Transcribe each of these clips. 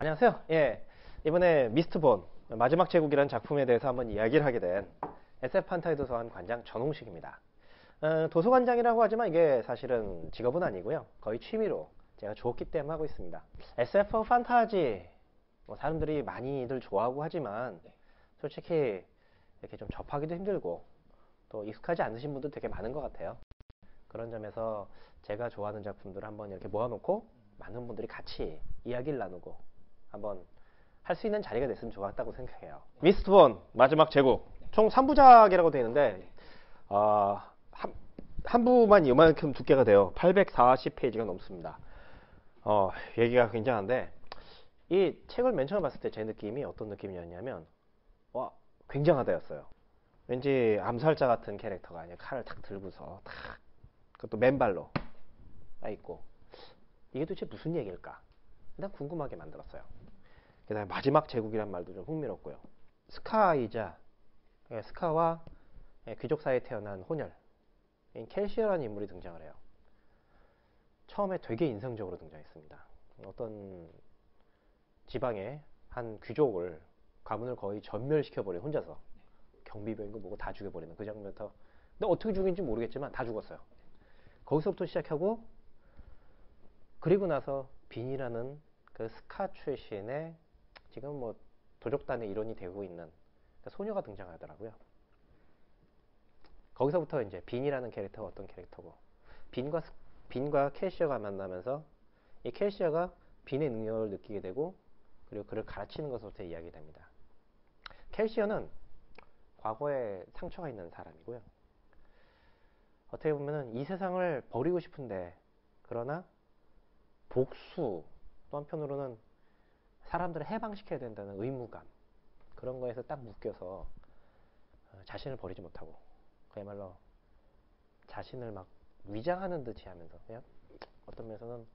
안녕하세요. 예, 이번에 미스트본 마지막 제국이라는 작품에 대해서 한번 이야기를 하게 된 SF 판타지 도서관 관장 전홍식입니다. 도서관장이라고 하지만 이게 사실은 직업은 아니고요. 거의 취미로 제가 좋았기 때문에 하고 있습니다. SF 판타지 사람들이 많이들 좋아하고 하지만 솔직히 이렇게 좀 접하기도 힘들고 또 익숙하지 않으신 분도 되게 많은 것 같아요. 그런 점에서 제가 좋아하는 작품들을 한번 이렇게 모아놓고 많은 분들이 같이 이야기를 나누고 한번 할 수 있는 자리가 됐으면 좋았다고 생각해요. 미스트본 마지막 제국 총 3부작이라고 되어 있는데 한 부만 이만큼 두께가 돼요. 840페이지가 넘습니다. 얘기가 굉장한데 이 책을 맨 처음 봤을 때 제 느낌이 어떤 느낌이었냐면 와 굉장하다였어요. 왠지 암살자 같은 캐릭터가 아니라 칼을 탁 들고서 탁 그것도 맨발로 가 있고 이게 도대체 무슨 얘기일까? 일단 궁금하게 만들었어요. 그다음에 마지막 제국이란 말도 좀 흥미롭고요. 스카이자 스카와 귀족 사이에 태어난 혼혈 켈시어라는 인물이 등장을 해요. 처음에 되게 인상적으로 등장했습니다. 어떤 지방의 한 귀족을 가문을 거의 전멸시켜버린 혼자서 경비병이고 뭐고 다 죽여버리는 그 장면부터 근데 어떻게 죽인지 모르겠지만 다 죽었어요. 거기서부터 시작하고 그리고 나서 빈이라는 그 스카 출신의 지금 뭐 도적단의 일원이 되고 있는 소녀가 등장하더라고요. 거기서부터 이제 빈이라는 캐릭터가 어떤 캐릭터고 빈과 캐시어가 만나면서 이 캐시어가 빈의 능력을 느끼게 되고 그리고 그를 가르치는 것부터 이야기됩니다. 캐시어는 과거에 상처가 있는 사람이고요. 어떻게 보면은 이 세상을 버리고 싶은데 그러나 복수 또 한편으로는 사람들을 해방시켜야 된다는 의무감 그런 거에서 딱 묶여서 자신을 버리지 못하고 그야말로 자신을 막 위장하는 듯이 하면서 그냥 어떤 면에서는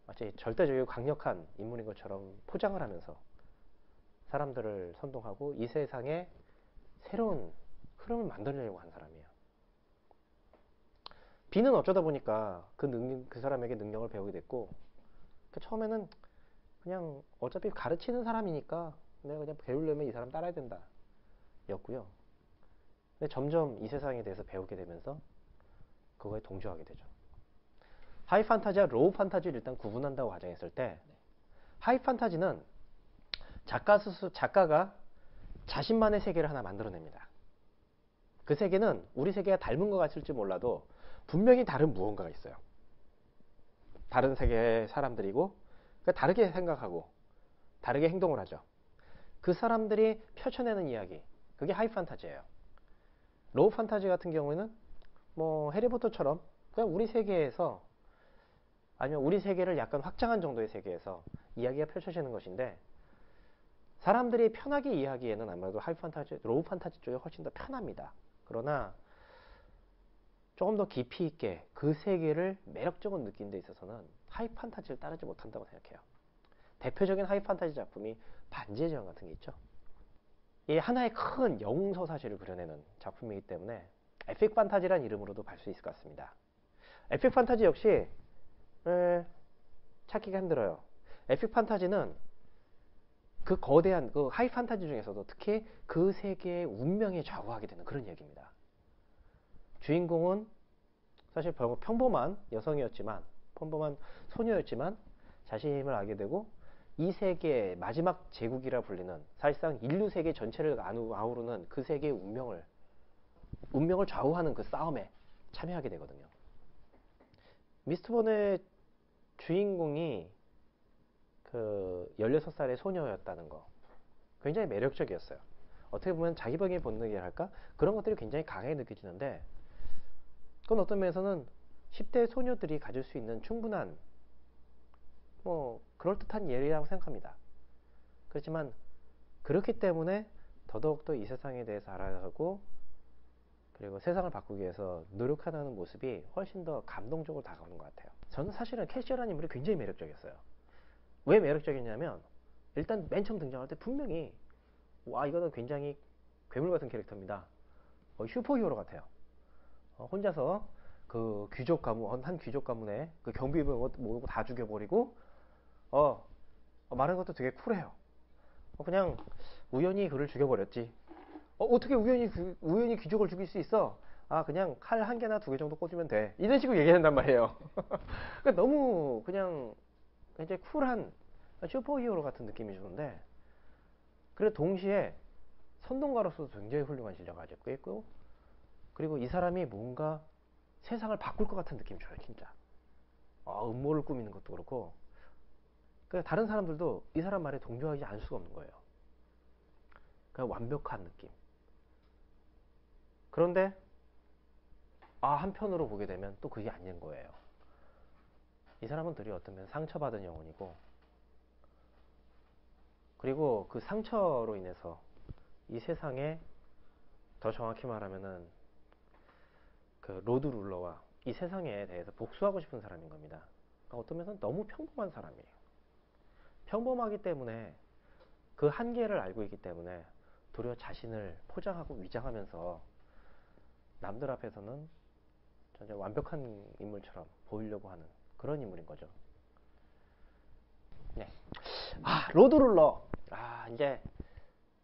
마치 절대적이고 강력한 인물인 것처럼 포장을 하면서 사람들을 선동하고 이 세상에 새로운 흐름을 만들려고 한 사람이에요. 비는 어쩌다 보니까 그 사람에게 능력을 배우게 됐고 처음에는 그냥 어차피 가르치는 사람이니까 내가 그냥 배우려면 이 사람 따라야 된다 였고요. 근데 점점 이 세상에 대해서 배우게 되면서 그거에 동조하게 되죠. 하이 판타지와 로우 판타지를 일단 구분한다고 가정했을 때 하이 판타지는 작가가 자신만의 세계를 하나 만들어냅니다. 그 세계는 우리 세계가 닮은 것 같을지 몰라도 분명히 다른 무언가가 있어요. 다른 세계의 사람들이고 다르게 생각하고 다르게 행동을 하죠. 그 사람들이 펼쳐내는 이야기 그게 하이 판타지예요. 로우 판타지 같은 경우에는 뭐 해리포터처럼 그냥 우리 세계에서 아니면 우리 세계를 약간 확장한 정도의 세계에서 이야기가 펼쳐지는 것인데 사람들이 편하게 이해하기에는 아무래도 하이 판타지, 로우 판타지 쪽이 훨씬 더 편합니다. 그러나 조금 더 깊이 있게 그 세계를 매력적으로 느끼는 데 있어서는 하이 판타지를 따르지 못한다고 생각해요. 대표적인 하이 판타지 작품이 반지의 제왕 같은 게 있죠. 이 하나의 큰 영웅서 사실을 그려내는 작품이기 때문에 에픽 판타지란 이름으로도 볼 수 있을 것 같습니다. 에픽 판타지 역시 찾기가 힘들어요. 에픽 판타지는 그 거대한 그 하이 판타지 중에서도 특히 그 세계의 운명에 좌우하게 되는 그런 얘기입니다. 주인공은 사실 평범한 여성이었지만 평범한 소녀였지만 자신의 힘을 알게 되고 이 세계의 마지막 제국이라 불리는 사실상 인류 세계 전체를 아우르는 그 세계의 운명을 좌우하는 그 싸움에 참여하게 되거든요. 미스트본의 주인공이 그 16살의 소녀였다는 거 굉장히 매력적이었어요. 어떻게 보면 자기방의 본능이랄까 그런 것들이 굉장히 강하게 느껴지는데 그건 어떤 면에서는 10대 소녀들이 가질 수 있는 충분한 뭐 그럴듯한 예라고 생각합니다. 그렇지만 그렇기 때문에 더더욱더 이 세상에 대해서 알아가고 그리고 세상을 바꾸기 위해서 노력하는 모습이 훨씬 더 감동적으로 다가오는 것 같아요. 저는 사실은 캐시어라는 인물이 굉장히 매력적이었어요. 왜 매력적이냐면 일단 맨 처음 등장할 때 분명히 와 이거는 굉장히 괴물 같은 캐릭터입니다. 슈퍼히어로 같아요. 혼자서 그 한 귀족 가문의 그 경비병 모두 다 죽여버리고 말하는 것도 되게 쿨해요. 그냥 우연히 그를 죽여버렸지. 어떻게 우연히 귀족을 죽일 수 있어? 그냥 칼 한 개나 두 개 정도 꽂으면 돼. 이런 식으로 얘기한단 말이에요. 그러니까 너무 그냥 굉장히 쿨한 슈퍼히어로 같은 느낌이 주는데, 그래 동시에 선동가로서도 굉장히 훌륭한 실력을 가지고 있고, 그리고 이 사람이 뭔가 세상을 바꿀 것 같은 느낌이 줘요, 진짜. 음모를 꾸미는 것도 그렇고. 그러니까 다른 사람들도 이 사람 말에 동조하지 않을 수가 없는 거예요. 그냥 완벽한 느낌. 그런데 한편으로 보게 되면 또 그게 아닌 거예요. 이 사람은 들이 어쩌면 상처받은 영혼이고, 그리고 그 상처로 인해서 이 세상에, 더 정확히 말하면은 그 로드 룰러와 이 세상에 대해서 복수하고 싶은 사람인 겁니다. 그러니까 어떤 면에서는 너무 평범한 사람이에요. 평범하기 때문에 그 한계를 알고 있기 때문에 도리어 자신을 포장하고 위장하면서 남들 앞에서는 전혀 완벽한 인물처럼 보이려고 하는 그런 인물인 거죠. 네. 로드룰러. 이제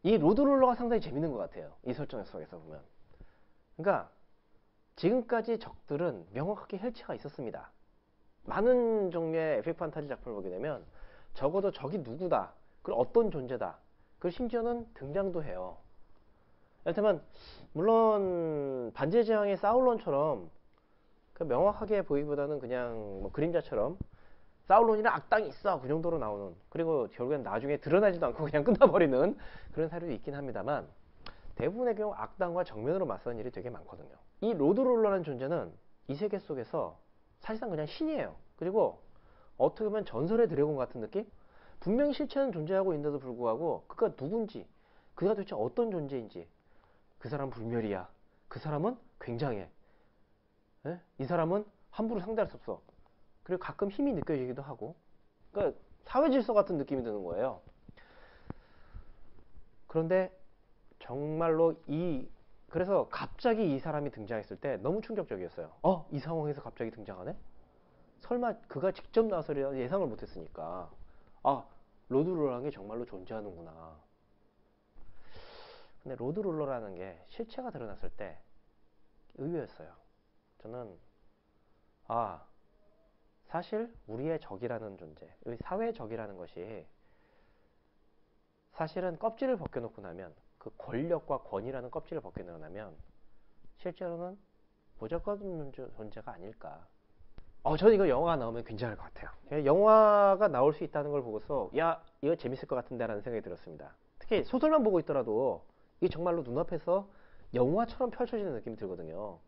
이 로드룰러가 상당히 재밌는 것 같아요. 이 설정 속에서 보면. 그러니까 지금까지 적들은 명확하게 헬치가 있었습니다. 많은 종류의 FF 판타지 작품을 보게 되면 적어도 적이 누구다, 그리고 어떤 존재다, 그리고 심지어는 등장도 해요. 이를테면 물론 반지의 제왕의 사울론처럼 명확하게 보이기보다는 그냥 뭐 그림자처럼 사울론이랑 악당이 있어, 그 정도로 나오는, 그리고 결국엔 나중에 드러나지도 않고 그냥 끝나버리는 그런 사례도 있긴 합니다만, 대부분의 경우 악당과 정면으로 맞서는 일이 되게 많거든요. 이 로드롤러라는 존재는 이 세계 속에서 사실상 그냥 신이에요. 그리고 어떻게 보면 전설의 드래곤 같은 느낌? 분명히 실체는 존재하고 있는데도 불구하고 그가 누군지, 그가 도대체 어떤 존재인지, 그 사람은 불멸이야, 그 사람은 굉장해, 이 사람은 함부로 상대할 수 없어, 그리고 가끔 힘이 느껴지기도 하고, 그러니까 사회 질서 같은 느낌이 드는 거예요. 그런데 정말로 그래서 갑자기 이 사람이 등장했을 때 너무 충격적이었어요. 이 상황에서 갑자기 등장하네? 설마 그가 직접 나서리라 예상을 못했으니까. 로드롤러라는 게 정말로 존재하는구나. 근데 로드롤러라는 게 실체가 드러났을 때 의외였어요. 저는 사실 우리의 적이라는 존재, 사회의 적이라는 것이 사실은 껍질을 벗겨놓고 나면, 그 권력과 권위라는 껍질을 벗겨놓고 나면 실제로는 무조건 존재가 아닐까. 저는 이거 영화가 나오면 굉장할 것 같아요. 영화가 나올 수 있다는 걸 보고서 이거 재밌을 것 같은데 라는 생각이 들었습니다. 특히 소설만 보고 있더라도 이게 정말로 눈앞에서 영화처럼 펼쳐지는 느낌이 들거든요.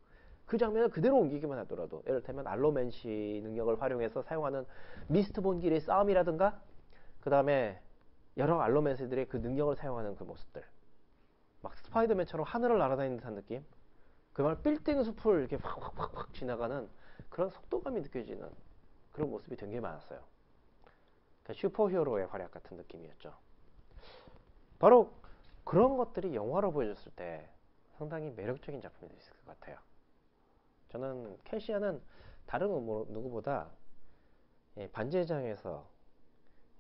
그 장면을 그대로 옮기기만 하더라도, 예를 들면 알로맨시 능력을 활용해서 사용하는 미스트 본길의 싸움이라든가, 그 다음에 여러 알로맨스들의 그 능력을 사용하는 그 모습들, 막 스파이더맨처럼 하늘을 날아다니는 듯한 느낌, 그말 빌딩 숲을 이렇게 확 지나가는 그런 속도감이 느껴지는 그런 모습이 되게 많았어요. 그러니까 슈퍼히어로의 활약 같은 느낌이었죠. 바로 그런 것들이 영화로 보여줬을 때 상당히 매력적인 작품이 될 수 있을 것 같아요. 저는 캐시아는 다른 누구보다 반지의 제왕에서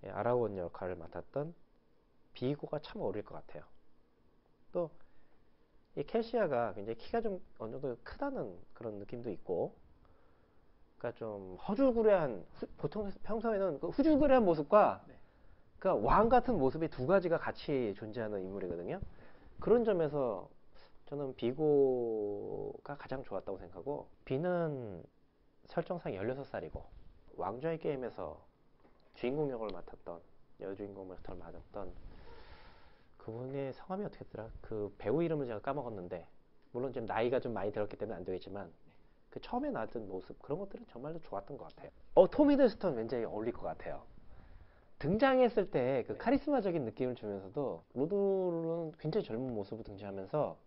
아라온 역할을 맡았던 비고가 참 어울릴 것 같아요. 또 이 캐시아가 굉장히 키가 좀 어느 정도 크다는 그런 느낌도 있고, 그러니까 좀 허줄그레한, 보통 평소에는 그 후줄그레한 모습과 그러니까 왕 같은 모습이 두 가지가 같이 존재하는 인물이거든요. 그런 점에서 저는 비고가 가장 좋았다고 생각하고, 비는 설정상 16살이고 왕좌의 게임에서 주인공 역을 맡았던, 여주인공 역을 맡았던 그분의 성함이 어떻게 했더라? 그 배우 이름을 제가 까먹었는데, 물론 지금 나이가 좀 많이 들었기 때문에 안 되겠지만 그 처음에 나왔던 모습, 그런 것들은 정말로 좋았던 것 같아요. 톰 히들스턴 왠지 어울릴 것 같아요. 등장했을 때 그 카리스마적인 느낌을 주면서도, 로드는 굉장히 젊은 모습으로 등장하면서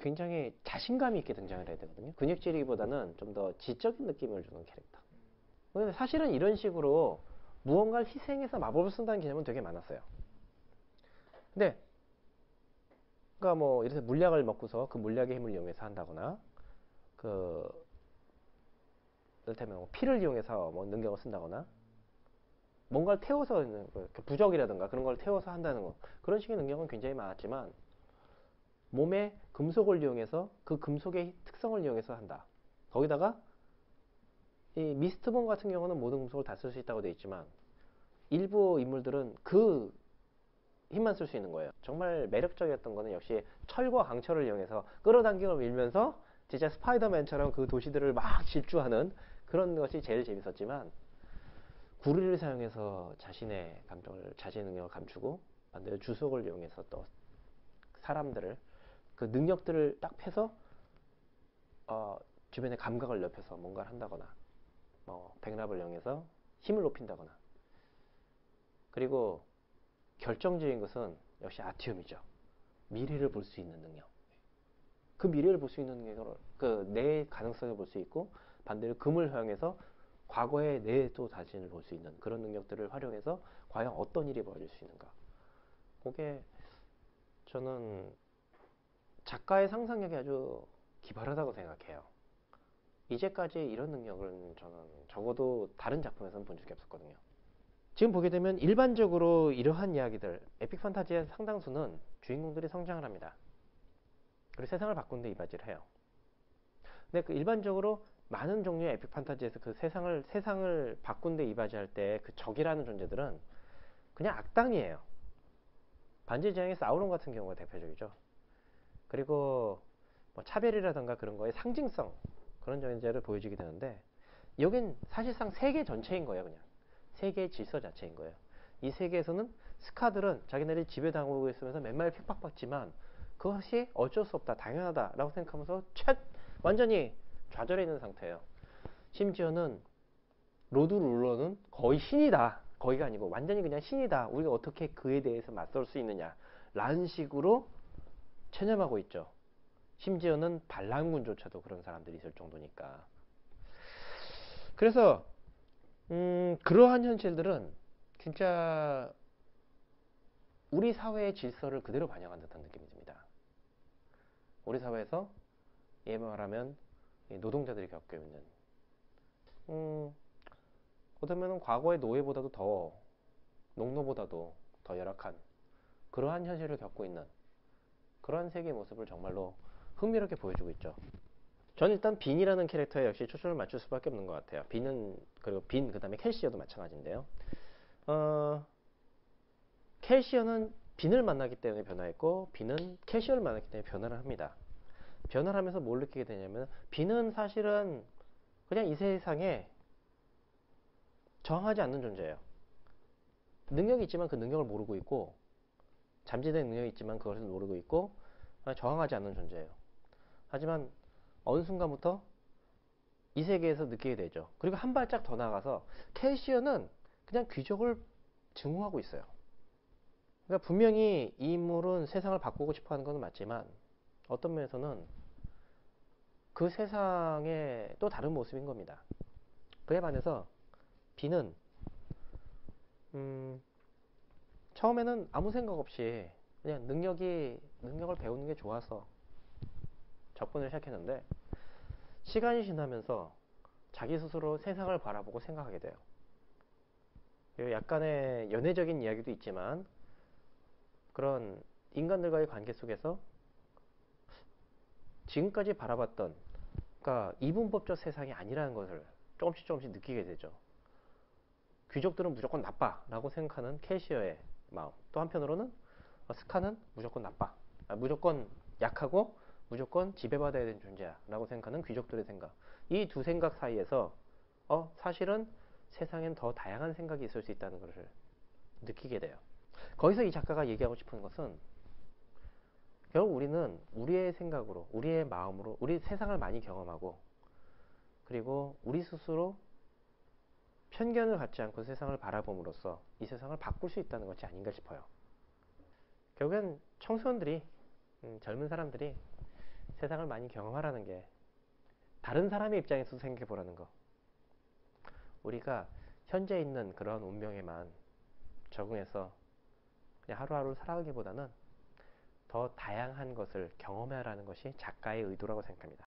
굉장히 자신감 있게 등장을 해야 되거든요. 근육질이기보다는 좀 더 지적인 느낌을 주는 캐릭터. 근데 사실은 이런 식으로 무언가를 희생해서 마법을 쓴다는 개념은 되게 많았어요. 근데 그러니까 뭐 이래서 물약을 먹고서 그 물약의 힘을 이용해서 한다거나, 이를테면 피를 이용해서 뭐 능력을 쓴다거나, 뭔가를 태워서 있는 거, 부적이라든가 그런 걸 태워서 한다는 거, 그런 식의 능력은 굉장히 많았지만 몸에 금속을 이용해서 그 금속의 특성을 이용해서 한다. 거기다가 이 미스트본 같은 경우는 모든 금속을 다 쓸 수 있다고 되어 있지만 일부 인물들은 그 힘만 쓸 수 있는 거예요. 정말 매력적이었던 거는 역시 철과 강철을 이용해서 끌어당기고 밀면서 진짜 스파이더맨처럼 그 도시들을 막 질주하는 그런 것이 제일 재밌었지만, 구리를 사용해서 자신의 감정을, 자신의 능력을 감추고 반대로 주석을 이용해서 또 사람들을, 그 능력들을 딱 패서 주변의 감각을 넓혀서 뭔가를 한다거나, 백납을 이용해서 힘을 높인다거나, 그리고 결정적인 것은 역시 아티움이죠. 미래를 볼 수 있는 능력. 그 미래를 볼 수 있는 능력을, 그 내 가능성을 볼 수 있고, 반대로 금을 활용해서 과거의 내 또 자신을 볼 수 있는 그런 능력들을 활용해서 과연 어떤 일이 벌어질 수 있는가. 그게 저는 작가의 상상력이 아주 기발하다고 생각해요. 이제까지 이런 능력을 저는 적어도 다른 작품에서는 본 적이 없었거든요. 지금 보게 되면 일반적으로 이러한 이야기들, 에픽 판타지의 상당수는 주인공들이 성장을 합니다. 그리고 세상을 바꾸는 데 이바지를 해요. 근데 그 일반적으로 많은 종류의 에픽 판타지에서 그 세상을 바꾼 데 이바지할 때 그 적이라는 존재들은 그냥 악당이에요. 반지의 제왕의 사우론 같은 경우가 대표적이죠. 그리고 뭐 차별이라던가 그런 거에 상징성, 그런 존재를 보여주게 되는데, 여긴 사실상 세계 전체인 거예요. 그냥 세계의 질서 자체인 거예요. 이 세계에서는 스카들은 자기네들이 지배당하고 있으면서 맨날 핍박받지만 그것이 어쩔 수 없다, 당연하다라고 생각하면서 완전히 좌절해 있는 상태예요. 심지어는 로드 룰러는 거의 신이다, 거의가 아니고 완전히 그냥 신이다, 우리가 어떻게 그에 대해서 맞설 수 있느냐 라는 식으로 체념하고 있죠. 심지어는 반란군조차도 그런 사람들이 있을 정도니까. 그래서 그러한 현실들은 진짜 우리 사회의 질서를 그대로 반영한 듯한 느낌이 듭니다. 우리 사회에서 예 말하면 노동자들이 겪고 있는, 어쩌면 과거의 노예보다도 더, 농노보다도 더 열악한 그러한 현실을 겪고 있는 그러한 세계의 모습을 정말로 흥미롭게 보여주고 있죠. 저는 일단 빈이라는 캐릭터에 역시 초점을 맞출 수밖에 없는 것 같아요. 빈은, 그리고 빈, 그 다음에 캘시어도 마찬가지인데요. 캘시어는 빈을 만나기 때문에 변화했고, 빈은 캘시어를 만났기 때문에 변화를 합니다. 변화를 하면서 뭘 느끼게 되냐면, 빈은 사실은 그냥 이 세상에 정하지 않는 존재예요. 능력이 있지만 그 능력을 모르고 있고, 잠재된 능력이 있지만 그것을 모르고 있고, 저항하지 않는 존재예요. 하지만 어느 순간부터 이 세계에서 느끼게 되죠. 그리고 한 발짝 더 나아가서 캐시어는 그냥 귀족을 증오하고 있어요. 그러니까 분명히 이 인물은 세상을 바꾸고 싶어 하는 건 맞지만 어떤 면에서는 그 세상의 또 다른 모습인 겁니다. 그에 반해서 빈은 처음에는 아무 생각 없이 그냥 능력을 배우는 게 좋아서 접근을 시작했는데, 시간이 지나면서 자기 스스로 세상을 바라보고 생각하게 돼요. 약간의 연애적인 이야기도 있지만 그런 인간들과의 관계 속에서 지금까지 바라봤던, 그러니까 이분법적 세상이 아니라는 것을 조금씩 느끼게 되죠. 귀족들은 무조건 나빠라고 생각하는 캐시어의 마음, 또 한편으로는 스카는 무조건 나빠, 무조건 약하고 무조건 지배받아야 되는 존재야 라고 생각하는 귀족들의 생각, 이 두 생각 사이에서 사실은 세상엔 더 다양한 생각이 있을 수 있다는 것을 느끼게 돼요. 거기서 이 작가가 얘기하고 싶은 것은, 결국 우리는 우리의 생각으로, 우리의 마음으로 우리 세상을 많이 경험하고, 그리고 우리 스스로 편견을 갖지 않고 세상을 바라봄으로써 이 세상을 바꿀 수 있다는 것이 아닌가 싶어요. 결국엔 청소년들이, 젊은 사람들이 세상을 많이 경험하라는 게, 다른 사람의 입장에서 생각해 보라는 거. 우리가 현재 있는 그런 운명에만 적응해서 그냥 하루하루 살아가기보다는 더 다양한 것을 경험하라는 것이 작가의 의도라고 생각합니다.